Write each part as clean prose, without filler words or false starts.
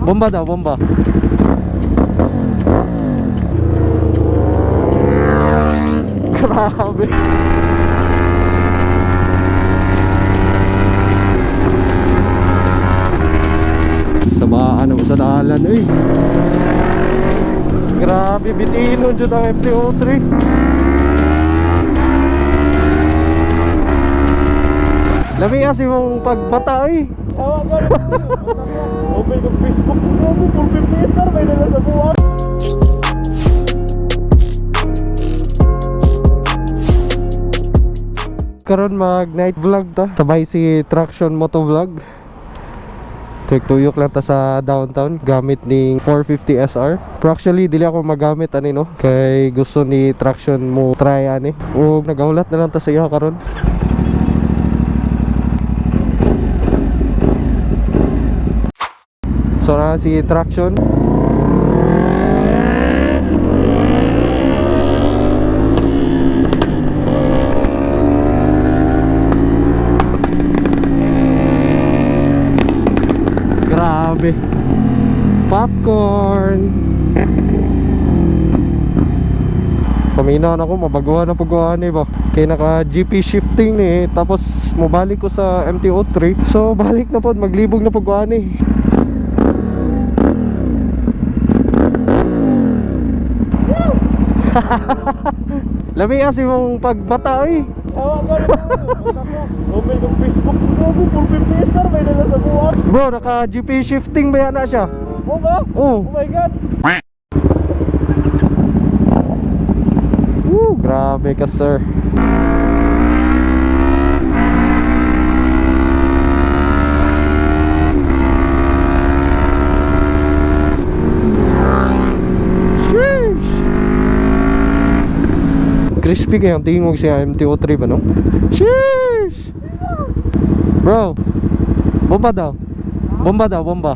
Bomba daw, bomba. Grabe. Sabaan mo sa dalan eh. Grabe, bitino dyan ang MT-03. Lami kasi mong pagbata eh. Tawa ka rin mo. Open ng Facebook mo mo. Full 50 sir. May nalang sa buwan. Karon mag night vlog ta. Sabay si Traction Moto Vlog. Tuyok lang ta sa downtown gamit ning 450 SR. Pero actually dili ako magamit ani no. Kay gusto ni Traction mo try ani. O nagahulat na lang ta sa iya karon. So na si Traction. Grabe. Popcorn. Paminaw na ako, mabaguhan na pagkuhan eh ba. Kaya naka GP shifting eh. Tapos mabalik ko sa MT-03. So balik na po, maglibog na pagkuhan eh. Lami kasi mong pagbata eh. Tawa ka rin mo. Open ng Facebook mo mo. Full 50 sir. May nalang sa buwan. Bro, naka GP shifting ba yan na siya? Oo ba? Oh. Oh my God. Woo, grabe ka sir. Sheesh. Crispy kaya ang tingog siya MT-03 ba no? Sheesh. Bro, bomba daw. Bomba daw, bomba.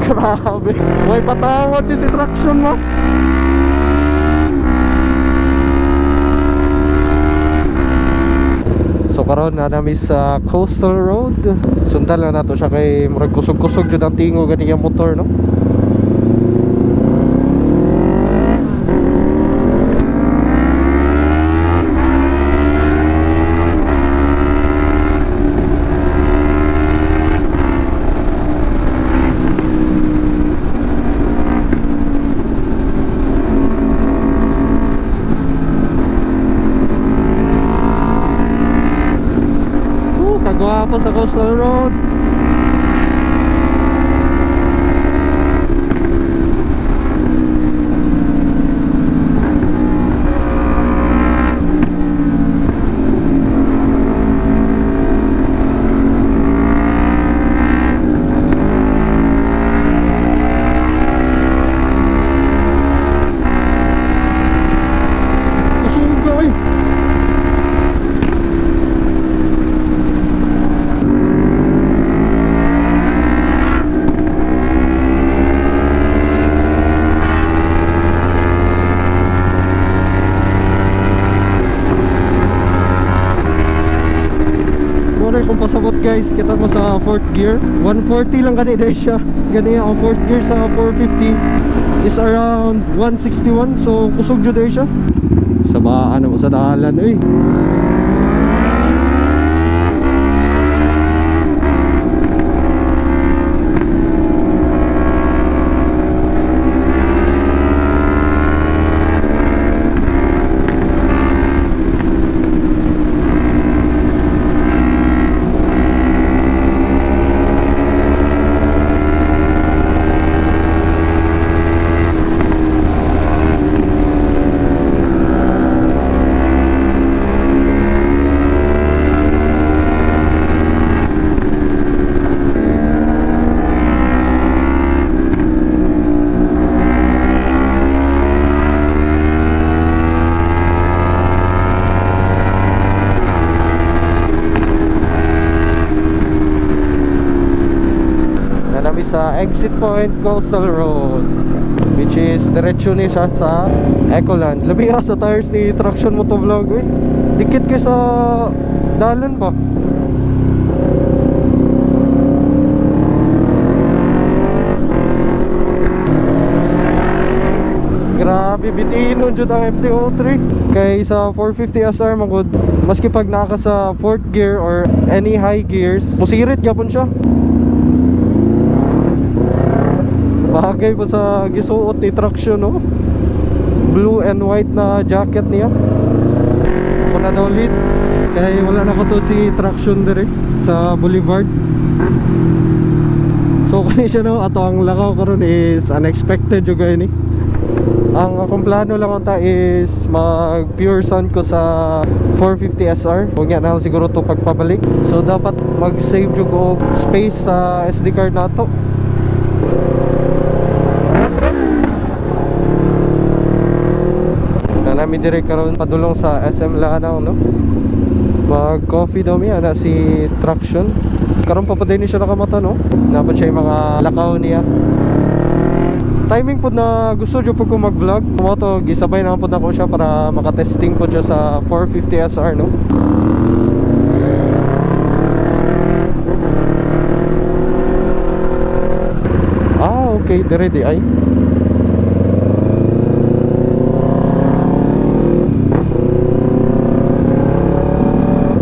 Grabe. May patawad din si Traction mo. So karon na namin sa Coastal Road. Sundan lang nato siya kay murag kusog-kusog jud ang tingog ganiyang motor no. Kagwapo sa Coastal Road. Kusuga eh. Kung pasabot guys, kita mo sa 4th gear 140 lang ganito siya. Ganito ang 4th gear sa 450 is around 161. So kusog jud siya. Sabaan mo sa dalan eh. Sa exit point Coastal Road, which is diretso ni siya sa Ecoland. Labi sa tires ni Traction Motovlog eh. Dikit kay sa Dalan pa. Grabe, bitino jud ang MT-03. Kay sa 450 SR magud, maski pag naka sa 4th gear or any high gears, musirit gyapon siya. Bagay po sa gisuot ni Traction, no? Blue and white na jacket niya. Ako na daw lead. Kaya wala na ko to si Traction dire sa Boulevard. So kani siya, no? Ato ang lakaw karon is unexpected juga ini. Ang akong plano lang unta is mag pure sun ko sa 450 SR. Kung nga na siguro to pagpabalik. So dapat mag save jud ko space sa SD card nato. Namin direct karon padulong sa SM Lanao, no? Mag coffee daw miya na si Traction. Karon pa din siya nakamata, no? Dapat siya yung mga lakaw niya. Timing po na gusto jud po ko mag-vlog. Mo to gisabay na po na ko siya para makatesting po siya sa 450 SR, no? Ah, okay, dire di ay.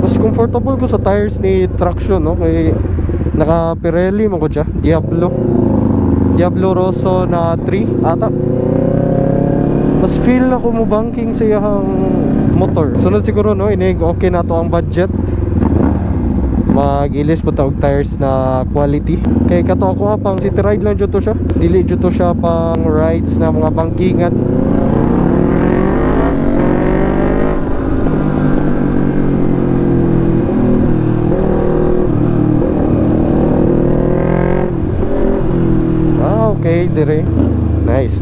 Mas comfortable ko sa tires ni Traction, no? Kay naka Pirelli mo ko siya, Diablo Rosso na 3 ata. Mas feel na ko mo banking sa iyang motor. Sunod siguro, no, inig okay na to ang budget. Mag-ilis po taog tires na quality. Kay kato ako pang city ride lang jud to siya. Dili jud to siya pang rides na mga bangkingan. Okay, dire. Nice.